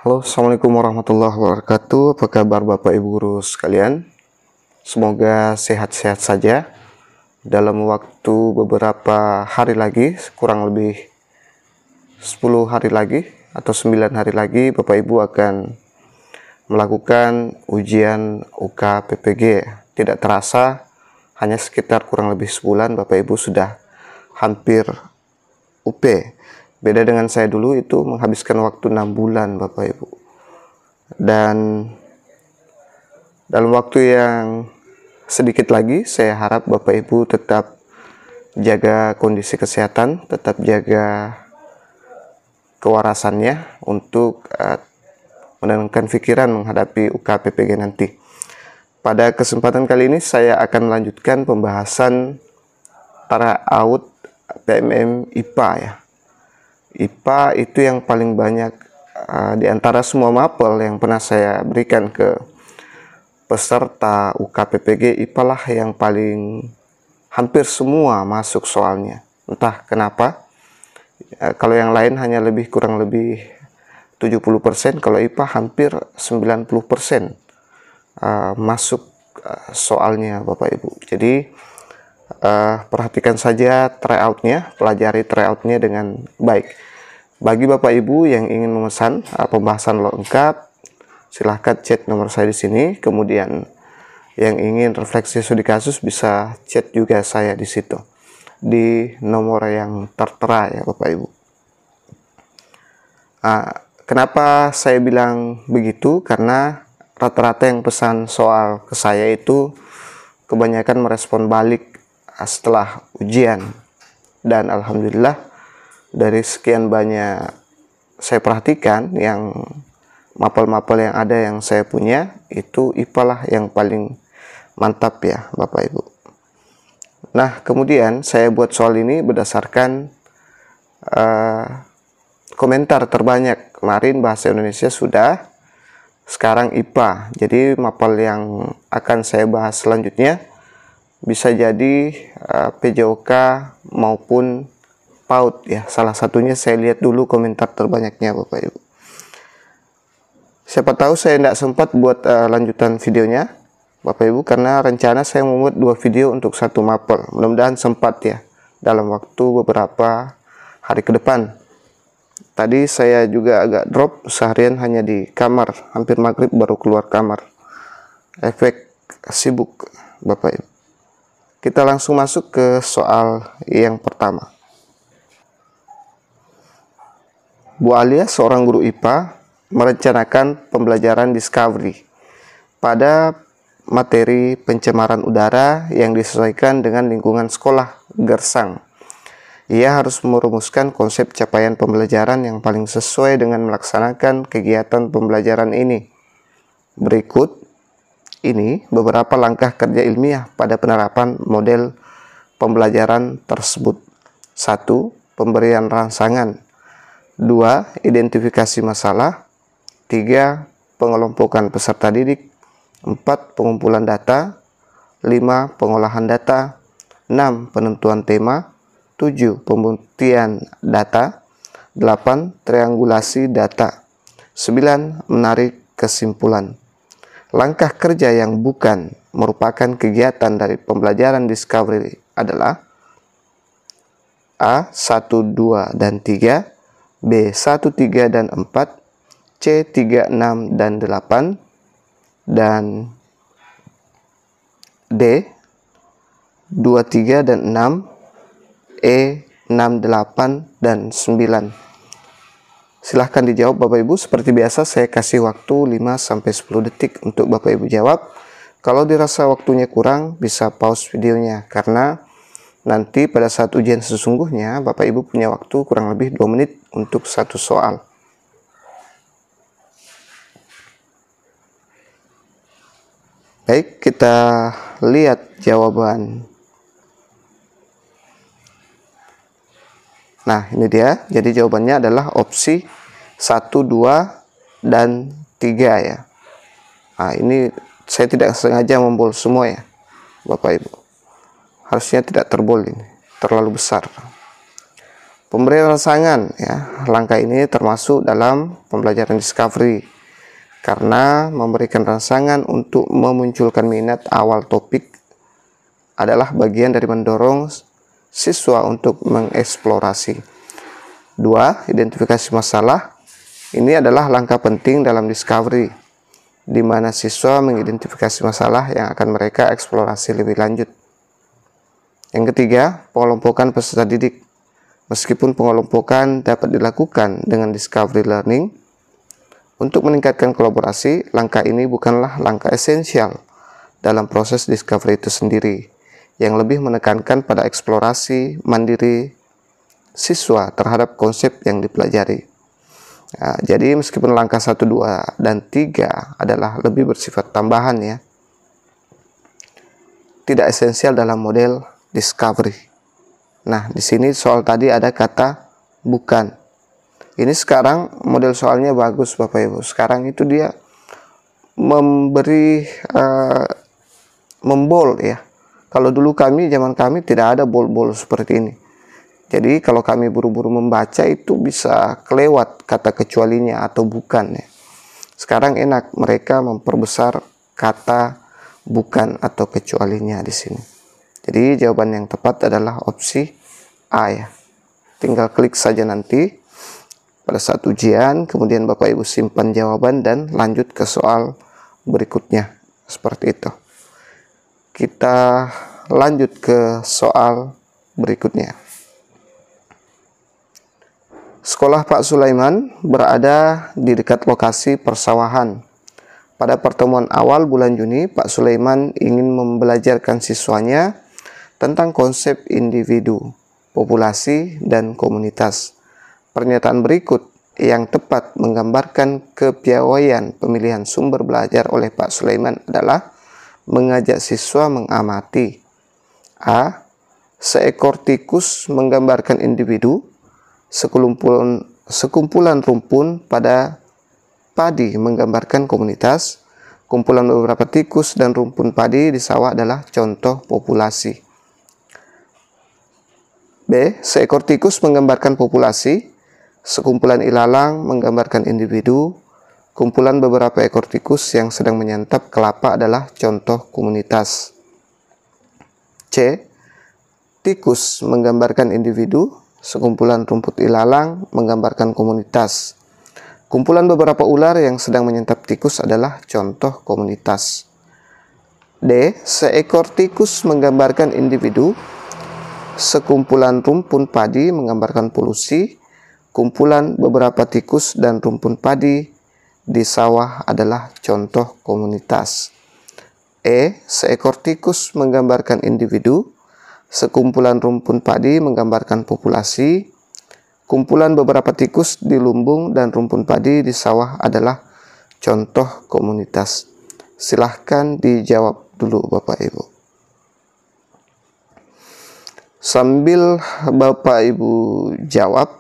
Halo, Assalamualaikum warahmatullahi wabarakatuh. Apa kabar Bapak Ibu guru sekalian? Semoga sehat-sehat saja. Dalam waktu beberapa hari lagi, kurang lebih 10 hari lagi atau 9 hari lagi, Bapak Ibu akan melakukan ujian UK PPG. Tidak terasa, hanya sekitar kurang lebih sebulan Bapak Ibu sudah hampir UP. Beda dengan saya dulu, itu menghabiskan waktu 6 bulan Bapak Ibu. Dan dalam waktu yang sedikit lagi, saya harap Bapak Ibu tetap jaga kondisi kesehatan, tetap jaga kewarasannya untuk menenangkan pikiran menghadapi UK PPG nanti. Pada kesempatan kali ini saya akan melanjutkan pembahasan tryout PMM IPA ya. IPA itu yang paling banyak di antara semua mapel yang pernah saya berikan ke peserta UK PPG, IPA lah yang paling hampir semua masuk soalnya. Entah kenapa. Kalau yang lain hanya kurang lebih 70%, kalau IPA hampir 90% masuk soalnya Bapak Ibu. Jadi perhatikan saja tryoutnya, pelajari tryoutnya dengan baik. Bagi Bapak Ibu yang ingin memesan pembahasan lengkap, silahkan chat nomor saya di sini. Kemudian yang ingin refleksi studi kasus bisa chat juga saya di situ, di nomor yang tertera ya Bapak Ibu. Kenapa saya bilang begitu? Karena rata-rata yang pesan soal ke saya itu kebanyakan merespon balik setelah ujian. Dan alhamdulillah dari sekian banyak saya perhatikan, yang mapel-mapel yang ada yang saya punya, itu IPA lah yang paling mantap ya Bapak Ibu. Nah, kemudian saya buat soal ini berdasarkan komentar terbanyak. Kemarin bahasa Indonesia sudah, sekarang IPA. Jadi mapel yang akan saya bahas selanjutnya bisa jadi PJOK maupun PAUD ya. Salah satunya saya lihat dulu komentar terbanyaknya Bapak Ibu. Siapa tahu saya tidak sempat buat lanjutan videonya Bapak Ibu, karena rencana saya membuat 2 video untuk satu mapel. Mudah-mudahan sempat ya dalam waktu beberapa hari ke depan. Tadi saya juga agak drop, seharian hanya di kamar, hampir maghrib baru keluar kamar. Efek sibuk Bapak Ibu. Kita langsung masuk ke soal yang pertama. Bu Alia, seorang guru IPA, merencanakan pembelajaran discovery pada materi pencemaran udara yang disesuaikan dengan lingkungan sekolah Gersang. Ia harus merumuskan konsep capaian pembelajaran yang paling sesuai dengan melaksanakan kegiatan pembelajaran ini. Berikut ini beberapa langkah kerja ilmiah pada penerapan model pembelajaran tersebut. 1. Pemberian rangsangan. 2. Identifikasi masalah. 3. Pengelompokan peserta didik. 4. Pengumpulan data. 5. Pengolahan data. 6. Penentuan tema. 7. Pembuktian data. 8. Triangulasi data. 9. Menarik kesimpulan. Langkah kerja yang bukan merupakan kegiatan dari pembelajaran discovery adalah A. 1, 2, dan 3, B. 1, 3, dan 4, C. 3, 6, dan 8, dan D. 2, 3, dan 6, E. 6, 8, dan 9. Silahkan dijawab Bapak Ibu. Seperti biasa saya kasih waktu 5-10 detik untuk Bapak Ibu jawab. Kalau dirasa waktunya kurang, bisa pause videonya, karena nanti pada saat ujian sesungguhnya Bapak Ibu punya waktu kurang lebih 2 menit untuk satu soal. Baik, kita lihat jawaban. Nah, ini dia. Jadi jawabannya adalah opsi 1, 2, dan 3 ya. Nah, ini saya tidak sengaja membol semua ya Bapak Ibu. Harusnya tidak terbol, ini terlalu besar. Pemberian rangsangan, ya, langkah ini termasuk dalam pembelajaran discovery karena memberikan rangsangan untuk memunculkan minat awal topik adalah bagian dari mendorong siswa untuk mengeksplorasi. 2. Identifikasi masalah. Ini adalah langkah penting dalam discovery, di mana siswa mengidentifikasi masalah yang akan mereka eksplorasi lebih lanjut. Yang ketiga, pengelompokan peserta didik. Meskipun pengelompokan dapat dilakukan dengan discovery learning, untuk meningkatkan kolaborasi, langkah ini bukanlah langkah esensial dalam proses discovery itu sendiri, yang lebih menekankan pada eksplorasi mandiri siswa terhadap konsep yang dipelajari. Nah, jadi meskipun langkah 1, 2, dan 3 adalah lebih bersifat tambahan, ya, tidak esensial dalam model discovery. Nah, di sini soal tadi ada kata bukan. Ini sekarang model soalnya bagus Bapak Ibu. Sekarang itu dia memberi membol, ya. Kalau dulu zaman kami tidak ada bol-bol seperti ini. Jadi kalau kami buru-buru membaca itu bisa kelewat kata kecualinya atau bukan, ya. Sekarang enak mereka memperbesar kata bukan atau kecualinya di sini. Jadi jawaban yang tepat adalah opsi A, ya. Tinggal klik saja nanti pada saat ujian, kemudian Bapak Ibu simpan jawaban dan lanjut ke soal berikutnya. Seperti itu. Kita lanjut ke soal berikutnya. Sekolah Pak Sulaiman berada di dekat lokasi persawahan. Pada pertemuan awal bulan Juni, Pak Sulaiman ingin membelajarkan siswanya tentang konsep individu, populasi, dan komunitas. Pernyataan berikut yang tepat menggambarkan kepiawaian pemilihan sumber belajar oleh Pak Sulaiman adalah mengajak siswa mengamati. A. Seekor tikus menggambarkan individu, sekumpulan rumpun pada padi menggambarkan komunitas, kumpulan beberapa tikus dan rumpun padi di sawah adalah contoh populasi. B. Seekor tikus menggambarkan populasi, sekumpulan ilalang menggambarkan individu, kumpulan beberapa ekor tikus yang sedang menyantap kelapa adalah contoh komunitas. C. Tikus menggambarkan individu, sekumpulan rumput ilalang menggambarkan komunitas. Kumpulan beberapa ular yang sedang menyantap tikus adalah contoh komunitas. D. Seekor tikus menggambarkan individu, sekumpulan rumpun padi menggambarkan polusi, kumpulan beberapa tikus dan rumpun padi di sawah adalah contoh komunitas. E. Seekor tikus menggambarkan individu, sekumpulan rumpun padi menggambarkan populasi, kumpulan beberapa tikus di lumbung dan rumpun padi di sawah adalah contoh komunitas. Silahkan dijawab dulu Bapak Ibu. Sambil Bapak Ibu jawab,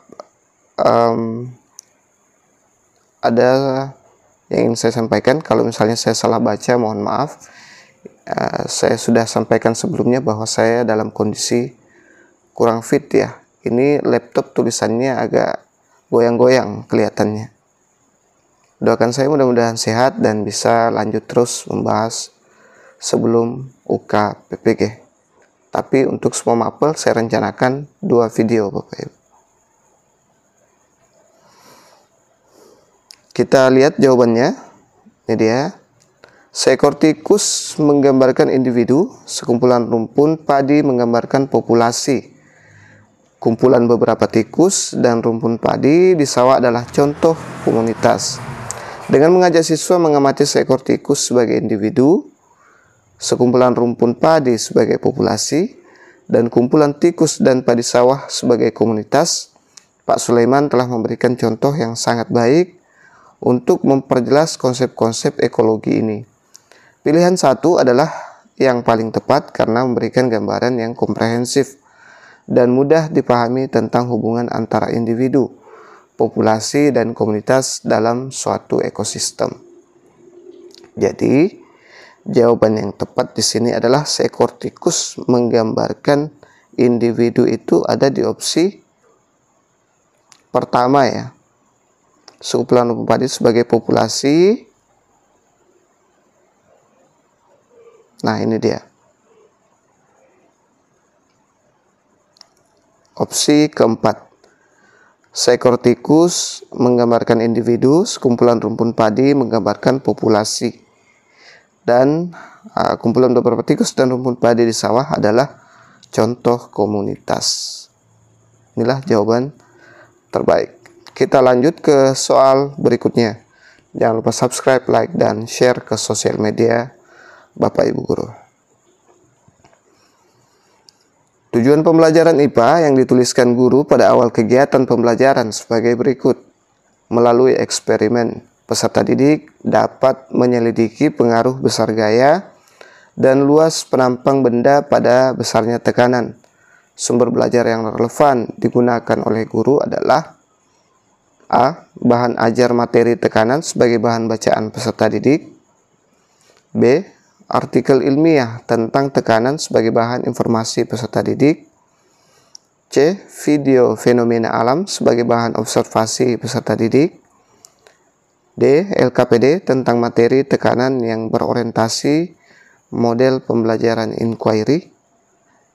ada yang ingin saya sampaikan. Kalau misalnya saya salah baca, mohon maaf. Saya sudah sampaikan sebelumnya bahwa saya dalam kondisi kurang fit, ya. Ini laptop tulisannya agak goyang-goyang kelihatannya. Doakan saya mudah-mudahan sehat dan bisa lanjut terus membahas sebelum UK PPG. Tapi untuk semua mapel saya rencanakan 2 video Bapak Ibu. Kita lihat jawabannya. Ini dia. Seekor tikus menggambarkan individu, sekumpulan rumpun padi menggambarkan populasi. Kumpulan beberapa tikus dan rumpun padi di sawah adalah contoh komunitas. Dengan mengajak siswa mengamati seekor tikus sebagai individu, sekumpulan rumpun padi sebagai populasi, dan kumpulan tikus dan padi sawah sebagai komunitas, Pak Sulaiman telah memberikan contoh yang sangat baik untuk memperjelas konsep-konsep ekologi ini. Pilihan 1 adalah yang paling tepat karena memberikan gambaran yang komprehensif dan mudah dipahami tentang hubungan antara individu, populasi, dan komunitas dalam suatu ekosistem. Jadi, jawaban yang tepat di sini adalah seekor tikus menggambarkan individu itu ada di opsi pertama ya, sekumpulan rumpun padi sebagai populasi. Nah, ini dia. Opsi keempat. Seekor tikus menggambarkan individu, sekumpulan rumpun padi menggambarkan populasi. Dan kumpulan beberapa tikus dan rumpun padi di sawah adalah contoh komunitas. Inilah jawaban terbaik. Kita lanjut ke soal berikutnya. Jangan lupa subscribe, like, dan share ke sosial media Bapak Ibu Guru. Tujuan pembelajaran IPA yang dituliskan guru pada awal kegiatan pembelajaran sebagai berikut. Melalui eksperimen, peserta didik dapat menyelidiki pengaruh besar gaya dan luas penampang benda pada besarnya tekanan. Sumber belajar yang relevan digunakan oleh guru adalah A. Bahan ajar materi tekanan sebagai bahan bacaan peserta didik. B. Artikel ilmiah tentang tekanan sebagai bahan informasi peserta didik. C. Video fenomena alam sebagai bahan observasi peserta didik. D. LKPD tentang materi tekanan yang berorientasi model pembelajaran inquiry.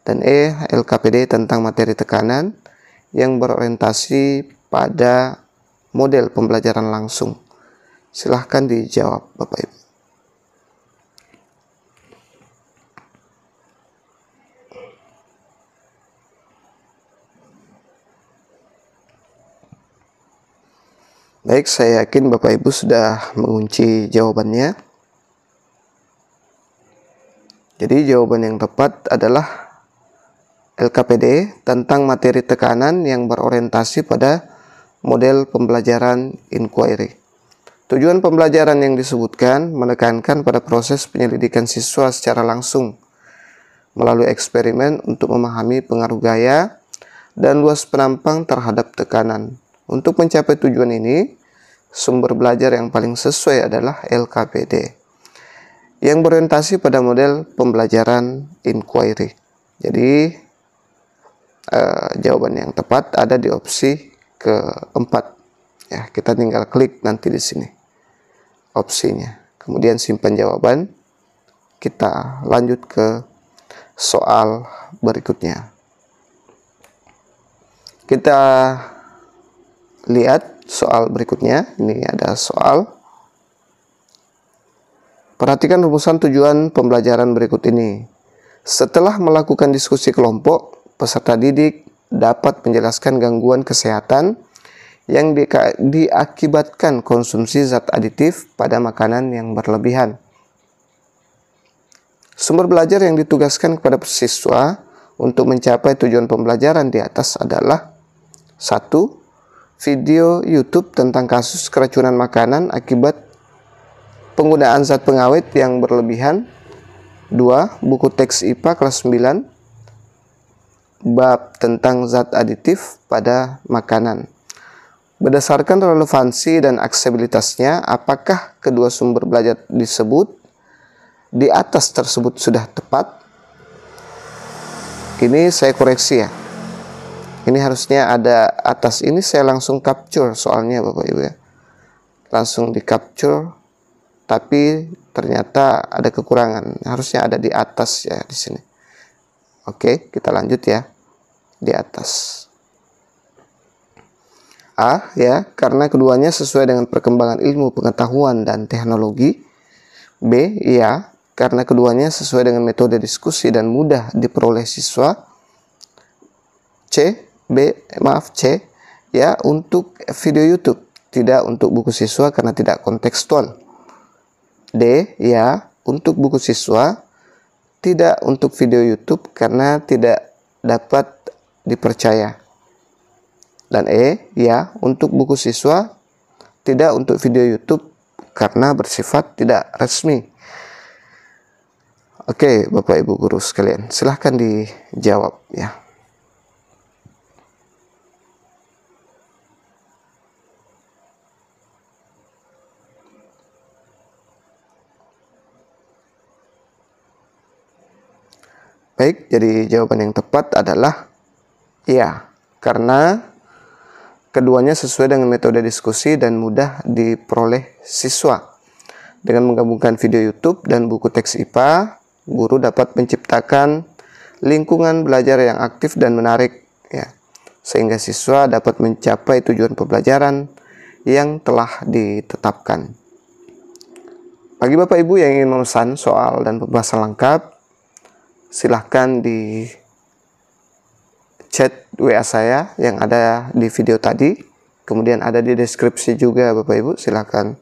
Dan E. LKPD tentang materi tekanan yang berorientasi pada model pembelajaran langsung. Silahkan dijawab Bapak Ibu. Baik, saya yakin Bapak Ibu sudah mengunci jawabannya. Jadi jawaban yang tepat adalah LKPD tentang materi tekanan yang berorientasi pada model pembelajaran inquiry. Tujuan pembelajaran yang disebutkan menekankan pada proses penyelidikan siswa secara langsung melalui eksperimen untuk memahami pengaruh gaya dan luas penampang terhadap tekanan. Untuk mencapai tujuan ini, sumber belajar yang paling sesuai adalah LKPD yang berorientasi pada model pembelajaran inquiry. Jadi jawaban yang tepat ada di opsi keempat. Ya, kita tinggal klik nanti di sini opsinya. Kemudian simpan jawaban. Kita lanjut ke soal berikutnya. Kita lihat soal berikutnya. Ini ada soal. Perhatikan rumusan tujuan pembelajaran berikut ini. Setelah melakukan diskusi kelompok, peserta didik dapat menjelaskan gangguan kesehatan yang diakibatkan konsumsi zat aditif pada makanan yang berlebihan. Sumber belajar yang ditugaskan kepada siswa untuk mencapai tujuan pembelajaran di atas adalah 1. Video YouTube tentang kasus keracunan makanan akibat penggunaan zat pengawet yang berlebihan. 2. Buku teks IPA kelas 9 bab tentang zat aditif pada makanan. Berdasarkan relevansi dan aksesibilitasnya, apakah kedua sumber belajar disebut di atas tersebut sudah tepat? Ini saya koreksi ya. Ini harusnya ada atas, ini saya langsung capture soalnya Bapak Ibu ya. Langsung di capture, tapi ternyata ada kekurangan. Harusnya ada di atas ya di sini. Oke, kita lanjut ya. Di atas. A ya, karena keduanya sesuai dengan perkembangan ilmu pengetahuan dan teknologi. B ya, karena keduanya sesuai dengan metode diskusi dan mudah diperoleh siswa. C ya, untuk video YouTube, tidak untuk buku siswa karena tidak kontekstual. D ya, untuk buku siswa, tidak untuk video YouTube karena tidak dapat dipercaya. Dan E ya, untuk buku siswa, tidak untuk video YouTube karena bersifat tidak resmi. Oke, Bapak Ibu guru sekalian, silahkan dijawab ya. Baik, jadi jawaban yang tepat adalah iya, karena Keduanya sesuai dengan metode diskusi dan mudah diperoleh siswa. Dengan menggabungkan video YouTube dan buku teks IPA, guru dapat menciptakan lingkungan belajar yang aktif dan menarik, ya, sehingga siswa dapat mencapai tujuan pembelajaran yang telah ditetapkan. Bagi Bapak Ibu yang ingin memesan soal dan pembahasan lengkap, silahkan di chat WA saya yang ada di video tadi. Kemudian ada di deskripsi juga Bapak Ibu, silahkan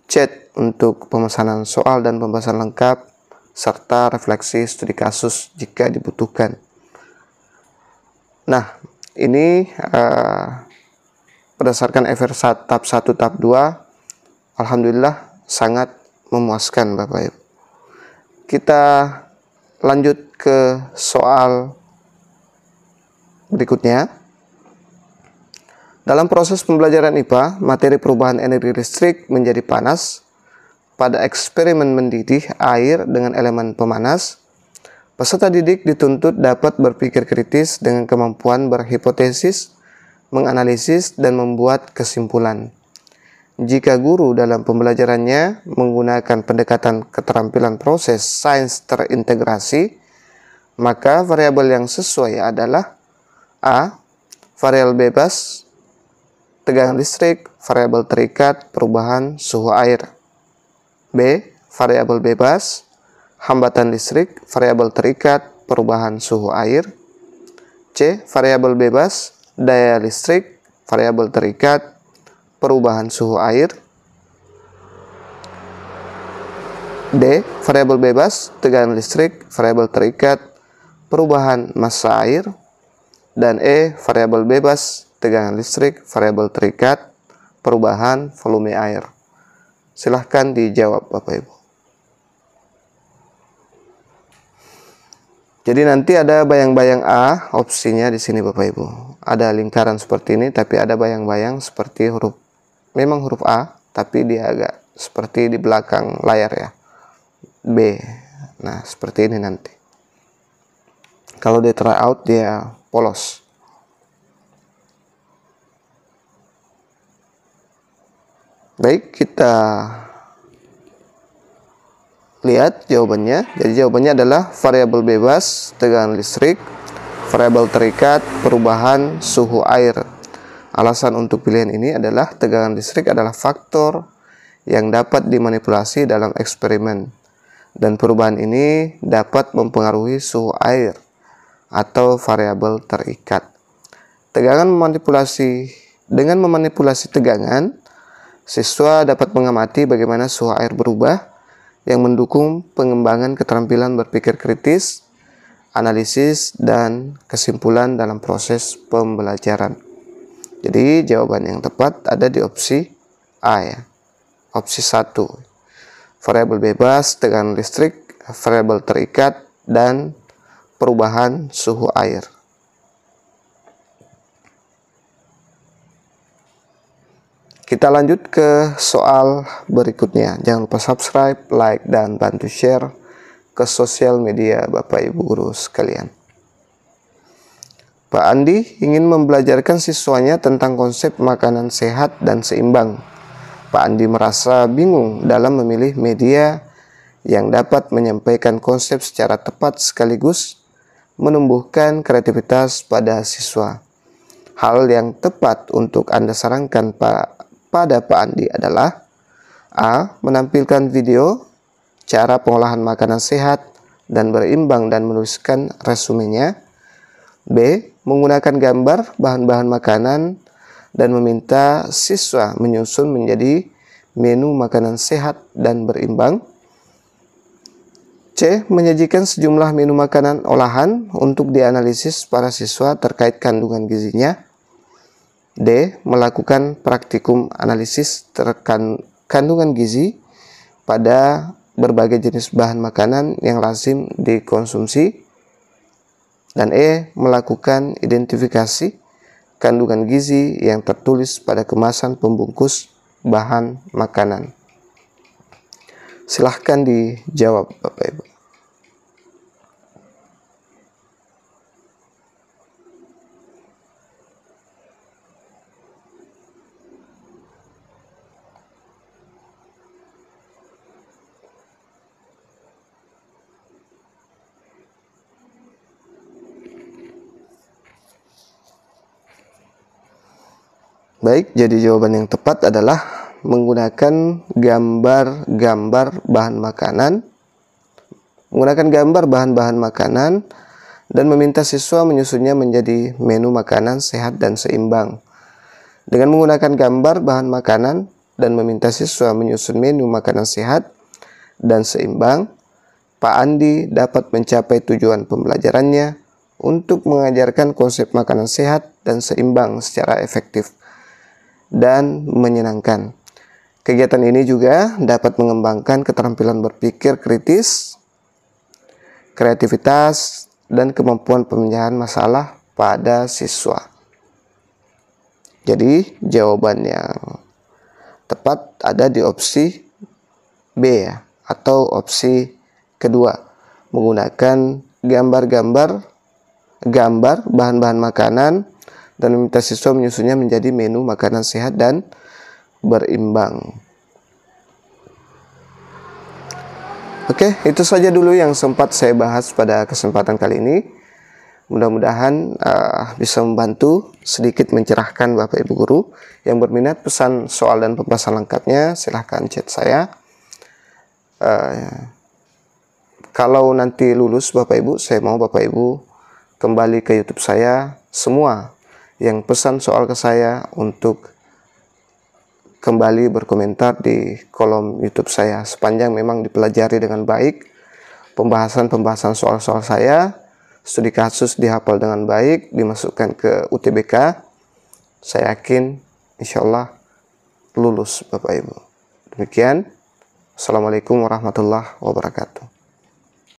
chat untuk pemesanan soal dan pembahasan lengkap serta refleksi studi kasus jika dibutuhkan. Nah, ini berdasarkan FR tahap 1 tahap 2, alhamdulillah sangat memuaskan Bapak Ibu. Kita lanjut ke soal berikutnya. Dalam proses pembelajaran IPA, materi perubahan energi listrik menjadi panas. Pada eksperimen mendidih air dengan elemen pemanas, peserta didik dituntut dapat berpikir kritis dengan kemampuan berhipotesis, menganalisis, dan membuat kesimpulan. Jika guru dalam pembelajarannya menggunakan pendekatan keterampilan proses sains terintegrasi, maka variabel yang sesuai adalah A. Variabel bebas, tegangan listrik, variabel terikat, perubahan suhu air. B. Variabel bebas, hambatan listrik, variabel terikat, perubahan suhu air. C. Variabel bebas, daya listrik, variabel terikat, perubahan suhu air. D. Variabel bebas, tegangan listrik, variabel terikat, perubahan massa air. Dan E. Variabel bebas, tegangan listrik, variabel terikat, perubahan volume air. Silahkan dijawab Bapak Ibu. Jadi nanti ada bayang-bayang A, opsinya di sini Bapak Ibu. Ada lingkaran seperti ini, tapi ada bayang-bayang seperti memang huruf A, tapi dia agak seperti di belakang layar ya. B. Nah, seperti ini nanti. Kalau dia try out, dia polos. Baik, kita lihat jawabannya. Jadi jawabannya adalah variabel bebas, tegangan listrik, variabel terikat, perubahan suhu air. Alasan untuk pilihan ini adalah tegangan listrik adalah faktor yang dapat dimanipulasi dalam eksperimen, dan perubahan ini dapat mempengaruhi suhu air atau variabel terikat. Dengan memanipulasi tegangan, siswa dapat mengamati bagaimana suhu air berubah, yang mendukung pengembangan keterampilan berpikir kritis, analisis, dan kesimpulan dalam proses pembelajaran. Jadi jawaban yang tepat ada di opsi A ya. Opsi 1. Variabel bebas, tegangan listrik, variabel terikat, dan perubahan suhu air. Kita lanjut ke soal berikutnya. Jangan lupa subscribe, like, dan bantu share ke sosial media Bapak Ibu guru sekalian. Pak Andi ingin membelajarkan siswanya tentang konsep makanan sehat dan seimbang. Pak Andi merasa bingung dalam memilih media yang dapat menyampaikan konsep secara tepat sekaligus menumbuhkan kreativitas pada siswa. Hal yang tepat untuk Anda sarankan pada Pak Andi adalah A. Menampilkan video cara pengolahan makanan sehat dan berimbang dan menuliskan resumenya. B. Menggunakan gambar bahan-bahan makanan dan meminta siswa menyusun menjadi menu makanan sehat dan berimbang. C. Menyajikan sejumlah menu makanan olahan untuk dianalisis para siswa terkait kandungan gizinya. D. Melakukan praktikum analisis kandungan gizi pada berbagai jenis bahan makanan yang lazim dikonsumsi. Dan E. Melakukan identifikasi kandungan gizi yang tertulis pada kemasan pembungkus bahan makanan. Silahkan dijawab Bapak Ibu. Baik, jadi jawaban yang tepat adalah menggunakan gambar-gambar bahan makanan, menggunakan gambar bahan-bahan makanan, dan meminta siswa menyusunnya menjadi menu makanan sehat dan seimbang. Dengan menggunakan gambar bahan makanan dan meminta siswa menyusun menu makanan sehat dan seimbang, Pak Andi dapat mencapai tujuan pembelajarannya untuk mengajarkan konsep makanan sehat dan seimbang secara efektif dan menyenangkan. Kegiatan ini juga dapat mengembangkan keterampilan berpikir kritis, kreativitas, dan kemampuan pemecahan masalah pada siswa. Jadi jawaban yang tepat ada di opsi B ya, atau opsi kedua, menggunakan gambar bahan-bahan makanan dan meminta siswa menyusunnya menjadi menu makanan sehat dan berimbang. Oke, itu saja dulu yang sempat saya bahas pada kesempatan kali ini. Mudah-mudahan bisa membantu sedikit mencerahkan Bapak Ibu Guru. Yang berminat pesan soal dan pembahasan lengkapnya, silahkan chat saya. Kalau nanti lulus Bapak Ibu, saya mau Bapak Ibu kembali ke YouTube saya, semua yang pesan soal ke saya untuk kembali berkomentar di kolom YouTube saya. Sepanjang memang dipelajari dengan baik, pembahasan soal-soal saya, studi kasus dihafal dengan baik, dimasukkan ke UTBK, saya yakin insya Allah lulus Bapak Ibu. Demikian, Assalamualaikum warahmatullahi wabarakatuh.